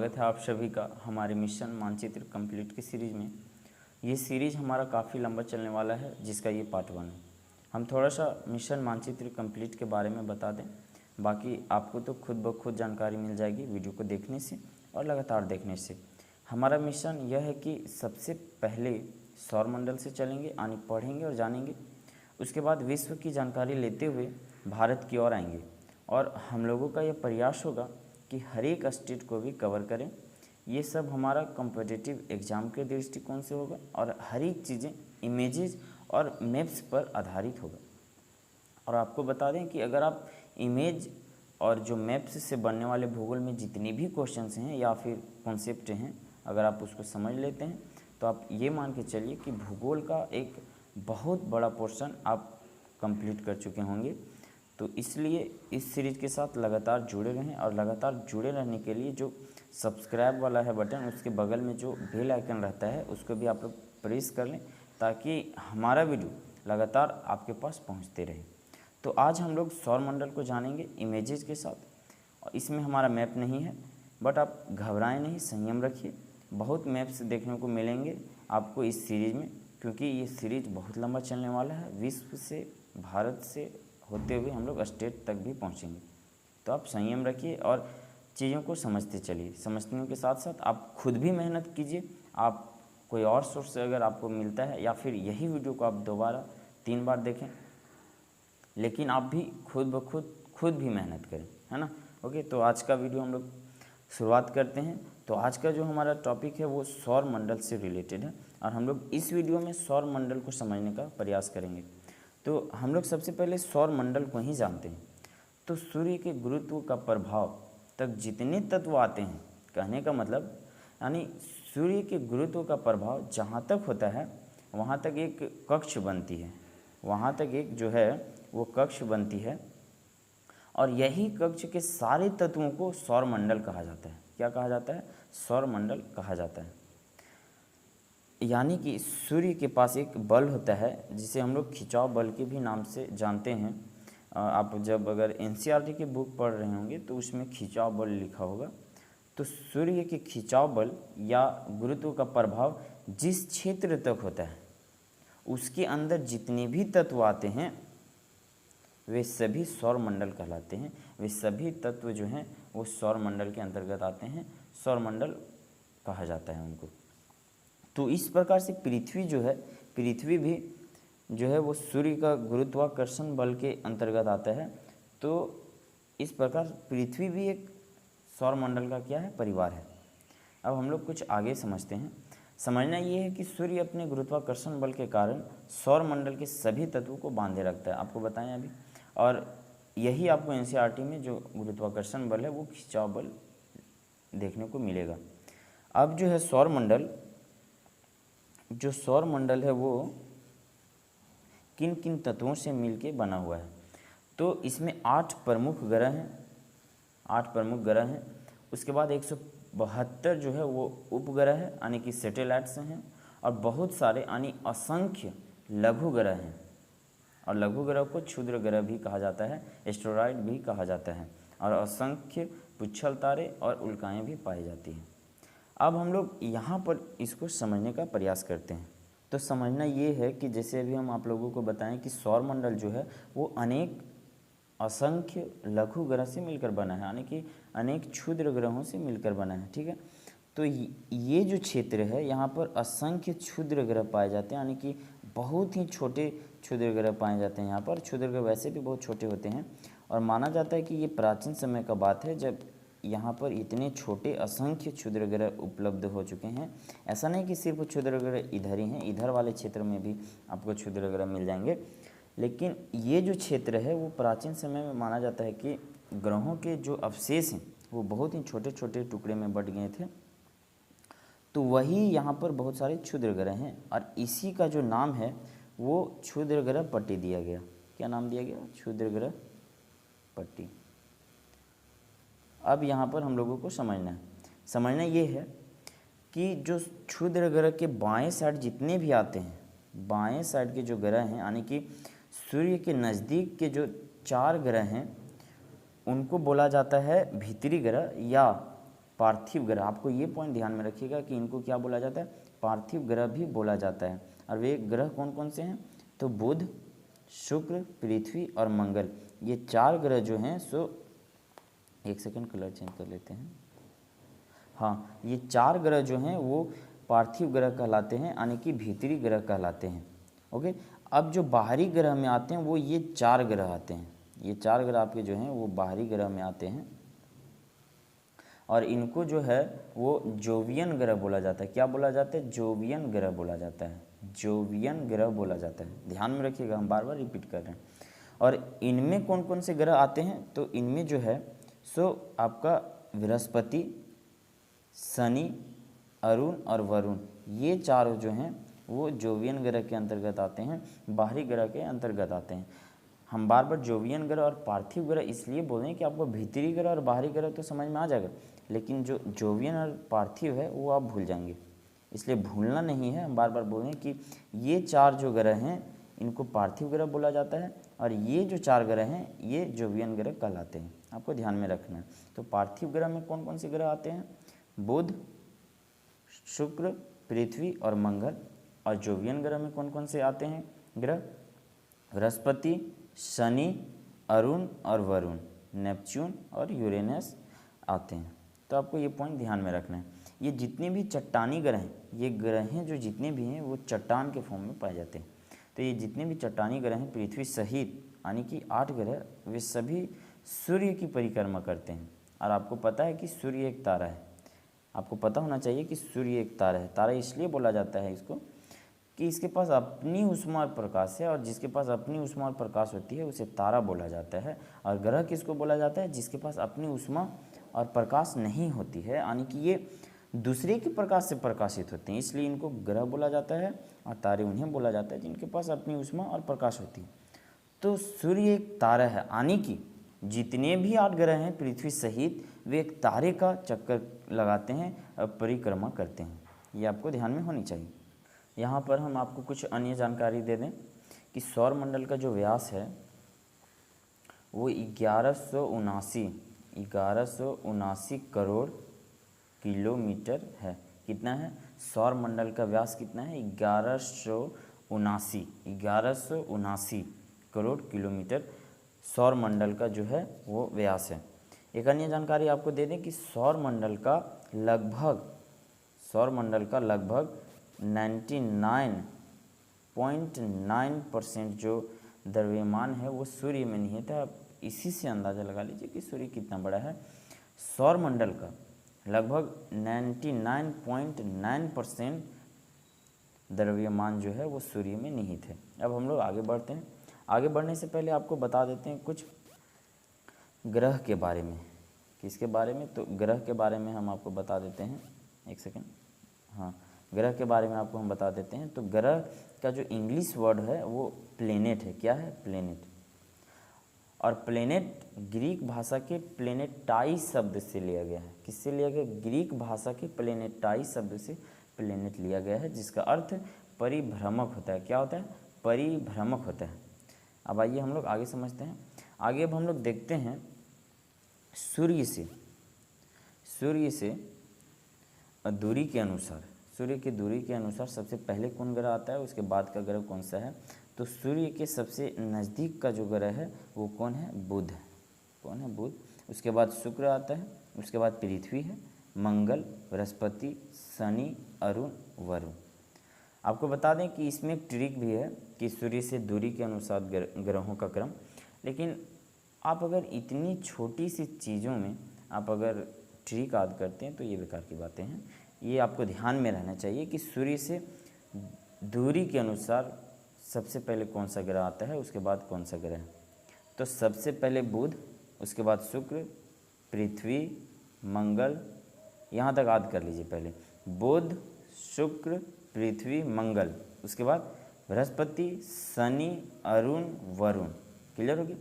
स्वागत है आप सभी का हमारे मिशन मानचित्र कंप्लीट की सीरीज़ में। ये सीरीज़ हमारा काफ़ी लंबा चलने वाला है, जिसका ये पार्ट 1 है। हम थोड़ा सा मिशन मानचित्र कंप्लीट के बारे में बता दें, बाकी आपको तो खुद ब खुद जानकारी मिल जाएगी वीडियो को देखने से और लगातार देखने से। हमारा मिशन यह है कि सबसे पहले सौरमंडल से चलेंगे, यानी पढ़ेंगे और जानेंगे। उसके बाद विश्व की जानकारी लेते हुए भारत की ओर आएंगे और हम लोगों का यह प्रयास होगा कि हर एक स्टेट को भी कवर करें। ये सब हमारा कॉम्पिटिटिव एग्ज़ाम के दृष्टिकोण से होगा और हर एक चीज़ें इमेजेस और मैप्स पर आधारित होगा। और आपको बता दें कि अगर आप इमेज और जो मैप्स से बनने वाले भूगोल में जितने भी क्वेश्चंस हैं या फिर कॉन्सेप्ट हैं, अगर आप उसको समझ लेते हैं तो आप ये मान के चलिए कि भूगोल का एक बहुत बड़ा पोर्शन आप कंप्लीट कर चुके होंगे। तो इसलिए इस सीरीज़ के साथ लगातार जुड़े रहें और लगातार जुड़े रहने के लिए जो सब्सक्राइब वाला है बटन, उसके बगल में जो बेल आइकन रहता है उसको भी आप लोग प्रेस कर लें, ताकि हमारा वीडियो लगातार आपके पास पहुंचते रहे। तो आज हम लोग सौरमंडल को जानेंगे इमेजेस के साथ। और इसमें हमारा मैप नहीं है, बट आप घबराएं नहीं, संयम रखिए। बहुत मैप्स देखने को मिलेंगे आपको इस सीरीज़ में, क्योंकि ये सीरीज़ बहुत लंबा चलने वाला है। विश्व से, भारत से होते हुए हम लोग स्टेट तक भी पहुंचेंगे। तो आप संयम रखिए और चीज़ों को समझते चलिए। समझने के साथ साथ आप खुद भी मेहनत कीजिए। आप कोई और सोर्स से अगर आपको मिलता है या फिर यही वीडियो को आप 2 बार 3 बार देखें, लेकिन आप भी खुद भी मेहनत करें, है ना। ओके, तो आज का वीडियो हम लोग शुरुआत करते हैं। तो आज का जो हमारा टॉपिक है वो सौरमंडल से रिलेटेड है और हम लोग इस वीडियो में सौरमंडल को समझने का प्रयास करेंगे। तो हम लोग सबसे पहले सौरमंडल को ही जानते हैं। तो सूर्य के गुरुत्व का प्रभाव तक जितने तत्व आते हैं, कहने का मतलब यानी सूर्य के गुरुत्व का प्रभाव जहाँ तक होता है वहाँ तक एक कक्ष बनती है, वहाँ तक एक जो है वो कक्ष बनती है। और यही कक्ष के सारे तत्वों को सौरमंडल कहा जाता है। क्या कहा जाता है? सौरमंडल कहा जाता है। यानी कि सूर्य के पास एक बल होता है जिसे हम लोग खिंचाव बल के भी नाम से जानते हैं। आप जब अगर एनसीईआरटी की बुक पढ़ रहे होंगे तो उसमें खिंचाव बल लिखा होगा। तो सूर्य के खिंचाव बल या गुरुत्व का प्रभाव जिस क्षेत्र तक होता है उसके अंदर जितने भी तत्व आते हैं वे सभी सौरमंडल कहलाते हैं। वे सभी तत्व जो हैं वो सौरमंडल के अंतर्गत आते हैं, सौरमंडल कहा जाता है उनको। तो इस प्रकार से पृथ्वी जो है, पृथ्वी भी जो है वो सूर्य का गुरुत्वाकर्षण बल के अंतर्गत आता है। तो इस प्रकार पृथ्वी भी एक सौरमंडल का क्या है? परिवार है। अब हम लोग कुछ आगे समझते हैं। समझना ये है कि सूर्य अपने गुरुत्वाकर्षण बल के कारण सौरमंडल के सभी तत्वों को बांधे रखता है। आपको बताएं अभी, और यही आपको एनसीईआरटी में जो गुरुत्वाकर्षण बल है वो खिंचाव बल देखने को मिलेगा। अब जो है सौरमंडल है वो किन किन तत्वों से मिलके बना हुआ है? तो इसमें 8 प्रमुख ग्रह हैं, 8 प्रमुख ग्रह हैं। उसके बाद 172 जो है वो उपग्रह है, यानी कि सैटेलाइट्स हैं। और बहुत सारे यानी असंख्य लघु ग्रह हैं। और लघु ग्रह को क्षुद्र ग्रह भी कहा जाता है, एस्टेरॉयड भी कहा जाता है। और असंख्य पुच्छल तारे और उल्काएँ भी पाई जाती हैं। अब हम लोग यहाँ पर इसको समझने का प्रयास करते हैं। तो समझना ये है कि जैसे अभी हम आप लोगों को बताएं कि सौरमंडल जो है वो अनेक असंख्य लघु ग्रह से मिलकर बना है, यानी कि अनेक क्षुद्र ग्रहों से मिलकर बना है, ठीक है। तो ये जो क्षेत्र है यहाँ पर असंख्य क्षुद्र ग्रह पाए जाते हैं, यानी कि बहुत ही छोटे क्षुद्र ग्रह पाए जाते हैं। यहाँ पर क्षुद्र ग्रह वैसे भी बहुत छोटे होते हैं और माना जाता है कि ये प्राचीन समय का बात है जब यहाँ पर इतने छोटे असंख्य क्षुद्र ग्रह उपलब्ध हो चुके हैं। ऐसा नहीं कि सिर्फ क्षुद्र ग्रह इधर ही हैं, इधर वाले क्षेत्र में भी आपको क्षुद्र ग्रह मिल जाएंगे। लेकिन ये जो क्षेत्र है वो प्राचीन समय में माना जाता है कि ग्रहों के जो अवशेष हैं वो बहुत ही छोटे छोटे टुकड़े में बट गए थे। तो वही यहाँ पर बहुत सारे क्षुद्र ग्रह हैं और इसी का जो नाम है वो क्षुद्र ग्रह पट्टी दिया गया। क्या नाम दिया गया? क्षुद्र ग्रह पट्टी। अब यहाँ पर हम लोगों को समझना ये है कि जो क्षुद्र ग्रह के बाएं साइड जितने भी आते हैं, बाएं साइड के जो ग्रह हैं, यानी कि सूर्य के नज़दीक के जो 4 ग्रह हैं उनको बोला जाता है भीतरी ग्रह, या पार्थिव ग्रह, आपको ये पॉइंट ध्यान में रखिएगा कि इनको क्या बोला जाता है, पार्थिव ग्रह भी बोला जाता है। और वे ग्रह कौन कौन से हैं, तो बुध, शुक्र, पृथ्वी और मंगल, ये 4 ग्रह जो हैं सो, एक सेकंड कलर चेंज कर लेते हैं। हाँ, ये 4 ग्रह जो हैं वो पार्थिव ग्रह कहलाते हैं, यानी कि भीतरी ग्रह कहलाते हैं। ओके, अब जो बाहरी ग्रह में आते हैं वो ये 4 ग्रह आते हैं। ये 4 ग्रह आपके जो हैं वो बाहरी ग्रह में आते हैं और इनको जो है वो जोवियन ग्रह बोला जाता है। क्या बोला जाता है, जोवियन ग्रह बोला जाता है, जोवियन ग्रह बोला जाता है। ध्यान में रखिएगा, हम बार बार रिपीट कर रहे हैं। और इनमें कौन कौन से ग्रह आते हैं, तो इनमें जो है सो आपका बृहस्पति, शनि, अरुण और वरुण, ये चारों जो हैं वो जोवियन ग्रह के अंतर्गत आते हैं, बाहरी ग्रह के अंतर्गत आते हैं। हम बार बार जोवियन ग्रह और पार्थिव ग्रह इसलिए बोल रहे हैं कि आपको भीतरी ग्रह और बाहरी ग्रह तो समझ में आ जाएगा, लेकिन जो जोवियन और पार्थिव है वो आप भूल जाएंगे, इसलिए भूलना नहीं है। हम बार बार बोल रहे हैं कि ये 4 जो ग्रह हैं इनको पार्थिव ग्रह बोला जाता है और ये जो 4 ग्रह हैं ये जोवियन ग्रह कहलाते हैं, आपको ध्यान में रखना है। तो पार्थिव ग्रह में कौन कौन से ग्रह आते हैं, बुध, शुक्र, पृथ्वी और मंगल। और जोवियन ग्रह में कौन कौन से आते हैं ग्रह, बृहस्पति, शनि, अरुण और वरुण, नेपच्यून और यूरेनस आते हैं। तो आपको ये पॉइंट ध्यान में रखना है। ये जितने भी चट्टानी ग्रह हैं, ये ग्रह हैं जो जितने भी हैं वो चट्टान के फॉर्म में पाए जाते हैं। तो ये जितने भी चट्टानी ग्रह हैं पृथ्वी सहित, यानी कि 8 ग्रह, वे सभी सूर्य की परिक्रमा करते हैं। और आपको पता है कि सूर्य एक तारा है, आपको पता होना चाहिए कि सूर्य एक तारा है। तारा इसलिए बोला जाता है इसको कि इसके पास अपनी ऊष्मा और प्रकाश है, और जिसके पास अपनी ऊष्मा और प्रकाश होती है उसे तारा बोला जाता है। और ग्रह किसको बोला जाता है, जिसके पास अपनी ऊष्मा और प्रकाश नहीं होती है, यानी कि ये दूसरे के प्रकाश से प्रकाशित होते हैं, इसलिए इनको ग्रह बोला जाता है। और तारे उन्हें बोला जाता है जिनके पास अपनी ऊष्मा और प्रकाश होती है। तो सूर्य एक तारा है, यानी कि जितने भी 8 ग्रह हैं पृथ्वी सहित, वे एक तारे का चक्कर लगाते हैं और परिक्रमा करते हैं। ये आपको ध्यान में होनी चाहिए। यहाँ पर हम आपको कुछ अन्य जानकारी दे दें कि सौर मंडल का जो व्यास है वो 1179 करोड़ किलोमीटर है। कितना है, सौर मंडल का व्यास कितना है, 1179 करोड़ किलोमीटर सौर मंडल का जो है वो व्यास है। एक अन्य जानकारी आपको दे दें कि सौर मंडल का लगभग 99.9% जो द्रव्यमान है वो सूर्य में निहित है। आप इसी से अंदाज़ा लगा लीजिए कि सूर्य कितना बड़ा है। सौर मंडल का लगभग 99.9% द्रव्यमान जो है वो सूर्य में निहित है। अब हम लोग आगे बढ़ते हैं। आगे बढ़ने से पहले आपको बता देते हैं कुछ ग्रह के बारे में। किसके बारे में, तो ग्रह के बारे में हम आपको बता देते हैं। एक सेकेंड, हाँ, ग्रह के बारे में आपको हम बता देते हैं। तो ग्रह का जो इंग्लिश वर्ड है वो प्लेनेट है। क्या है, प्लेनेट। और प्लेनेट ग्रीक भाषा के प्लेनेटाई शब्द से लिया गया है। किससे लिया गया, ग्रीक भाषा के प्लेनेटाई शब्द से प्लेनेट लिया गया है, जिसका अर्थ परिभ्रमक होता है। क्या होता है, परिभ्रमक होता है। अब आइए हम लोग आगे समझते हैं। आगे अब हम लोग देखते हैं सूर्य से दूरी के अनुसार, सूर्य की दूरी के अनुसार सबसे पहले कौन ग्रह आता है, उसके बाद का ग्रह कौन सा है। तो सूर्य के सबसे नज़दीक का जो ग्रह है वो कौन है, बुध है। कौन है, बुध। उसके बाद शुक्र आता है, उसके बाद पृथ्वी है, मंगल, बृहस्पति, शनि, अरुण, वरुण। आपको बता दें कि इसमें एक ट्रिक भी है कि सूर्य से दूरी के अनुसार ग्रहों का क्रम। लेकिन आप अगर इतनी छोटी सी चीज़ों में आप अगर ट्रिक याद करते हैं तो ये बेकार की बातें हैं। ये आपको ध्यान में रहना चाहिए कि सूर्य से दूरी के अनुसार सबसे पहले कौन सा ग्रह आता है, उसके बाद कौन सा ग्रह। तो सबसे पहले बुध, उसके बाद शुक्र, पृथ्वी, मंगल, यहाँ तक याद कर लीजिए। पहले बुध, शुक्र, पृथ्वी, मंगल, उसके बाद बृहस्पति, शनि, अरुण, वरुण। क्लियर हो गया।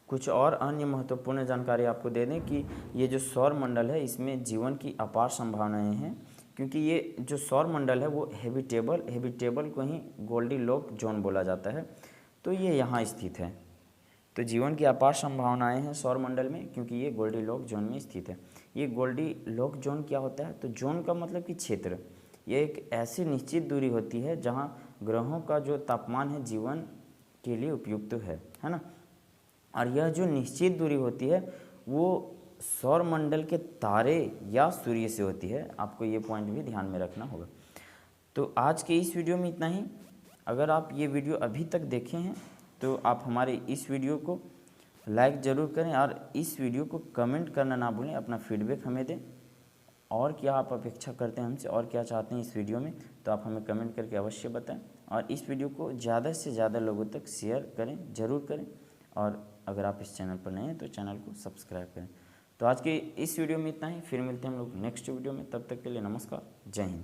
कुछ और अन्य महत्वपूर्ण जानकारी आपको दे दें कि ये जो सौर मंडल है इसमें जीवन की अपार संभावनाएं हैं, क्योंकि ये जो सौर मंडल है वो हैबिटेबल को ही गोल्डीलॉक जोन बोला जाता है। तो ये यहाँ स्थित है। तो जीवन की अपार संभावनाएं हैं सौरमंडल में, क्योंकि ये गोल्डीलॉक जोन में स्थित है। ये गोल्डीलॉक जोन क्या होता है? तो जोन का मतलब कि क्षेत्र। ये एक ऐसी निश्चित दूरी होती है जहां ग्रहों का जो तापमान है जीवन के लिए उपयुक्त है ना। और यह जो निश्चित दूरी होती है वो सौरमंडल के तारे या सूर्य से होती है। आपको ये पॉइंट भी ध्यान में रखना होगा। तो आज के इस वीडियो में इतना ही। अगर आप ये वीडियो अभी तक देखे हैं तो आप हमारे इस वीडियो को लाइक ज़रूर करें और इस वीडियो को कमेंट करना ना भूलें। अपना फीडबैक हमें दें और क्या आप अपेक्षा करते हैं हमसे और क्या चाहते हैं इस वीडियो में, तो आप हमें कमेंट करके अवश्य बताएं। और इस वीडियो को ज़्यादा से ज़्यादा लोगों तक शेयर करें, ज़रूर करें। और अगर आप इस चैनल पर नए हैं तो चैनल को सब्सक्राइब करें। तो आज के इस वीडियो में इतना ही, फिर मिलते हैं हम लोग नेक्स्ट वीडियो में। तब तक के लिए नमस्कार, जय हिंद।